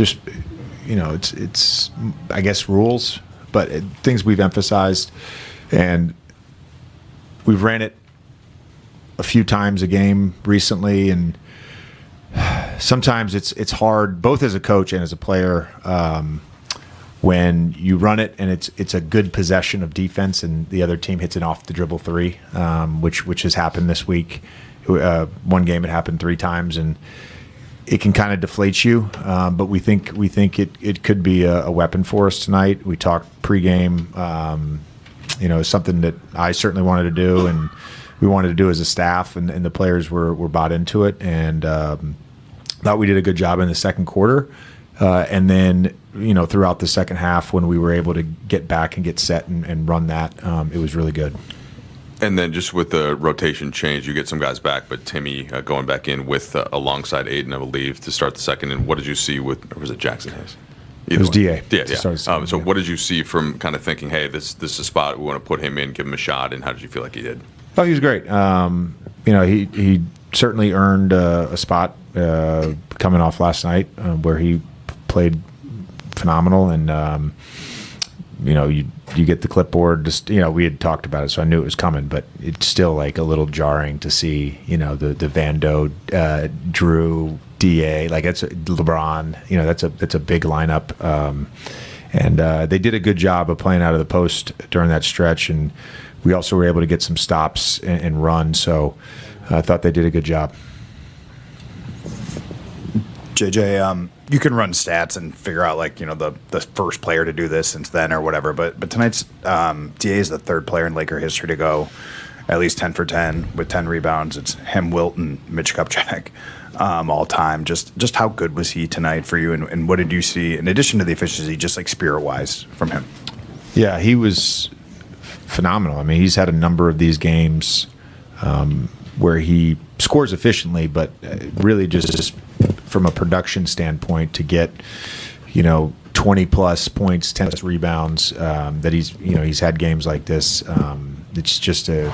there's, it's I guess rules, but things we've emphasized, and we've ran it a few times a game recently, and sometimes it's hard, both as a coach and as a player, when you run it and it's a good possession of defense and the other team hits an off the dribble three, which has happened this week. One game it happened 3 times, and it can kind of deflate you. But we think it could be a weapon for us tonight. We talked pregame, something that I certainly wanted to do, and we wanted to do as a staff, and the players were bought into it, and thought we did a good job in the second quarter. And then, throughout the second half, when we were able to get back and get set and run that, it was really good. And then just with the rotation change, you get some guys back, but Timmy going back in with alongside Aiden, I believe, to start the second. And what did you see with, or was it Jackson Hayes? It was DA. Yeah. So what did you see from kind of thinking, hey, this is a spot, we want to put him in, give him a shot, and how did you feel like he did? Oh, he was great. He certainly earned a spot coming off last night where he played phenomenal, and you get the clipboard. Just we had talked about it, so I knew it was coming. But it's still like a little jarring to see the Vando, Drew, Da, like it's LeBron. That's a big lineup, and they did a good job of playing out of the post during that stretch, and we also were able to get some stops and run. So I thought they did a good job. JJ, you can run stats and figure out the first player to do this since then or whatever. But tonight's Da is the third player in Laker history to go at least 10 for 10 with 10 rebounds. It's him, Wilt, and Mitch Kupchak all time. Just how good was he tonight for you, and what did you see in addition to the efficiency, just like spirit wise, from him? Yeah, he was phenomenal. I mean, he's had a number of these games where he scores efficiently, but really just from a production standpoint to get 20 plus points, 10 plus rebounds, that he's had games like this. It's just a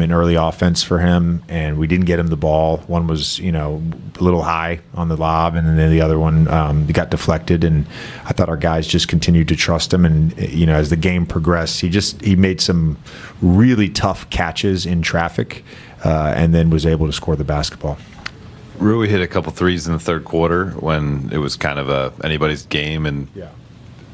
in early offense for him, and we didn't get him the ball. One was a little high on the lob, and then the other one got deflected, and I thought our guys just continued to trust him, and as the game progressed, he made some really tough catches in traffic, and then was able to score the basketball. Rui hit a couple threes in the third quarter when it was kind of anybody's game, and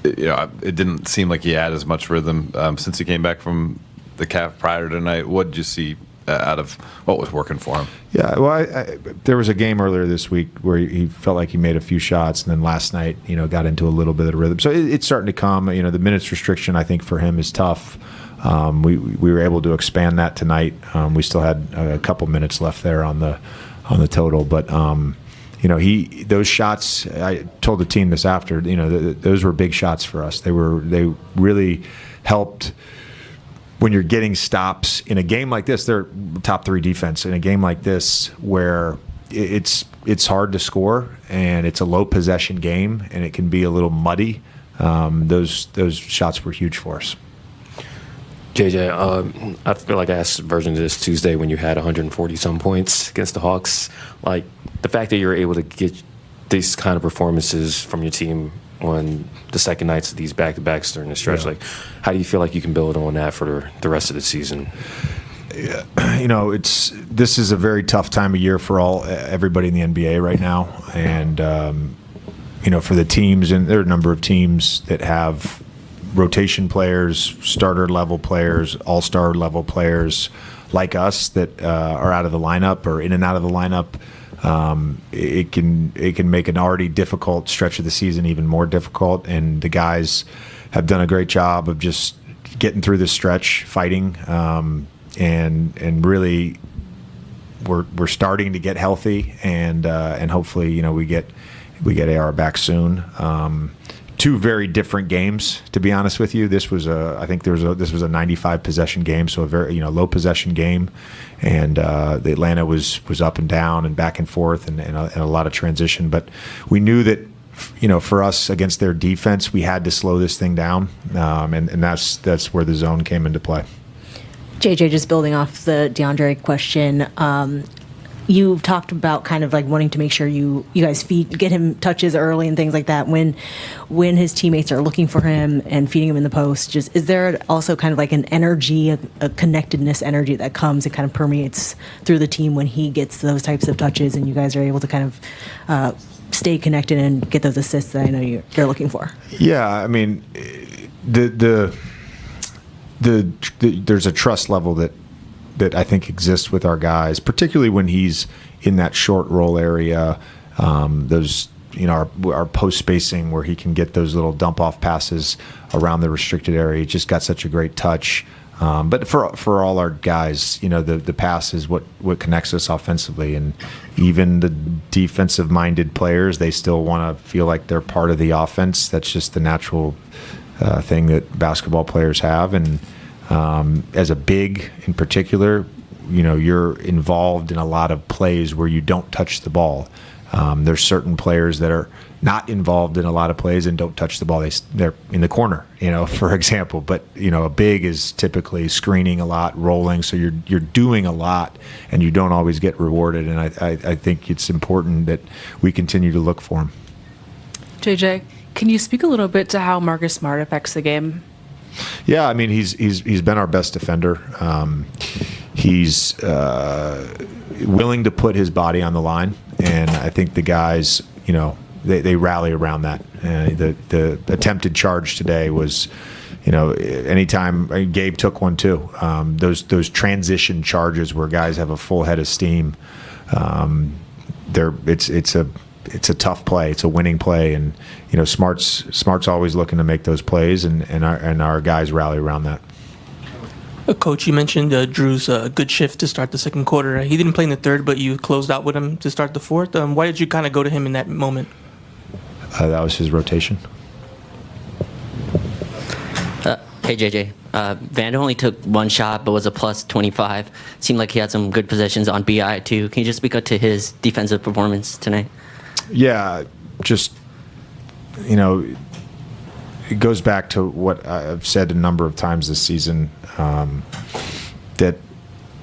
it didn't seem like he had as much rhythm since he came back from the calf prior to tonight. What did you see out of what was working for him? Yeah, well, there was a game earlier this week where he felt like he made a few shots, and then last night, got into a little bit of rhythm. So it's starting to come. The minutes restriction, I think, for him is tough. We were able to expand that tonight. We still had a couple minutes left there on the total, but those shots. I told the team this after. Those were big shots for us. They really helped. When you're getting stops in a game like this, they're top 3 defense. In a game like this, where it's hard to score and it's a low possession game and it can be a little muddy, those shots were huge for us. JJ, I feel like I asked a version of this Tuesday when you had 140 some points against the Hawks. Like the fact that you're able to get these kind of performances from your team on the second nights of these back-to-backs during the stretch, like how do you feel like you can build on that for the rest of the season? Yeah, this is a very tough time of year for everybody in the NBA right now, and for the teams, and there are a number of teams that have rotation players, starter level players, all-star level players like us that are out of the lineup or in and out of the lineup. It can make an already difficult stretch of the season even more difficult, and the guys have done a great job of just getting through this stretch, fighting, and really we're starting to get healthy, and hopefully we get AR back soon. 2 very different games, to be honest with you. This was this was a 95 possession game, so a very low possession game, and the Atlanta was up and down and back and forth and a lot of transition. But we knew that for us against their defense, we had to slow this thing down, and that's where the zone came into play. JJ, just building off the DeAndre question, you talked about kind of like wanting to make sure you guys get him touches early and things like that. When his teammates are looking for him and feeding him in the post, just is there also kind of like an energy, a connectedness energy that comes and kind of permeates through the team when he gets those types of touches and you guys are able to kind of stay connected and get those assists that I know you're looking for? Yeah, I mean, there's a trust level that I think exists with our guys, particularly when he's in that short roll area. Those, our post spacing where he can get those little dump off passes around the restricted area. He just got such a great touch. But for all our guys, the pass is what connects us offensively, and even the defensive minded players, they still want to feel like they're part of the offense. That's just the natural thing that basketball players have, and as a big in particular, you're involved in a lot of plays where you don't touch the ball. There's certain players that are not involved in a lot of plays and don't touch the ball. They're in the corner, for example. But a big is typically screening a lot, rolling. So you're doing a lot, and you don't always get rewarded. And I think it's important that we continue to look for them. JJ, can you speak a little bit to how Marcus Smart affects the game? Yeah, I mean he's been our best defender. He's willing to put his body on the line, and I think the guys, they rally around that. The attempted charge today was, anytime Gabe took one too. Those transition charges where guys have a full head of steam. It's a tough play. It's a winning play, and Smart's always looking to make those plays, and our guys rally around that. Coach, you mentioned Drew's good shift to start the second quarter. He didn't play in the third, but you closed out with him to start the fourth. Why did you kind of go to him in that moment? That was his rotation. Hey, JJ. Vando only took one shot, but was a plus 25. Seemed like he had some good possessions on BI, too. Can you just speak up to his defensive performance tonight? Yeah, just, it goes back to what I've said a number of times this season, that,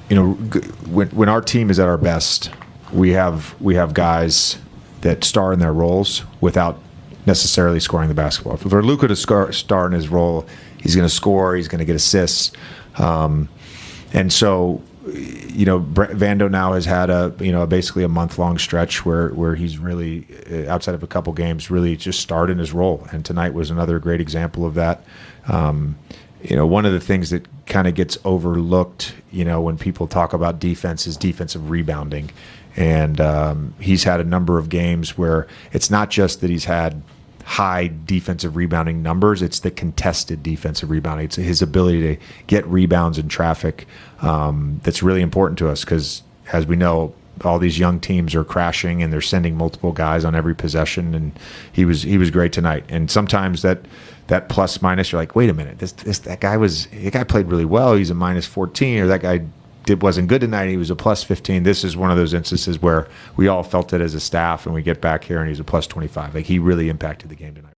when our team is at our best, we have guys that star in their roles without necessarily scoring the basketball. If for Luka to star in his role, he's going to score, he's going to get assists. And so, Vando now has had basically a month-long stretch where he's really, outside of a couple games, really just starred in his role. And tonight was another great example of that. One of the things that kind of gets overlooked, when people talk about defense is defensive rebounding. And he's had a number of games where it's not just that he's had high defensive rebounding numbers, it's the contested defensive rebounding. It's his ability to get rebounds in traffic that's really important to us, because as we know, all these young teams are crashing and they're sending multiple guys on every possession, and he was great tonight. And sometimes that plus minus, you're like, wait a minute, that guy played really well, he's a minus 14, or that guy wasn't good tonight, he was a plus 15. This is one of those instances where we all felt it as a staff, and we get back here and he's a plus 25. Like, he really impacted the game tonight.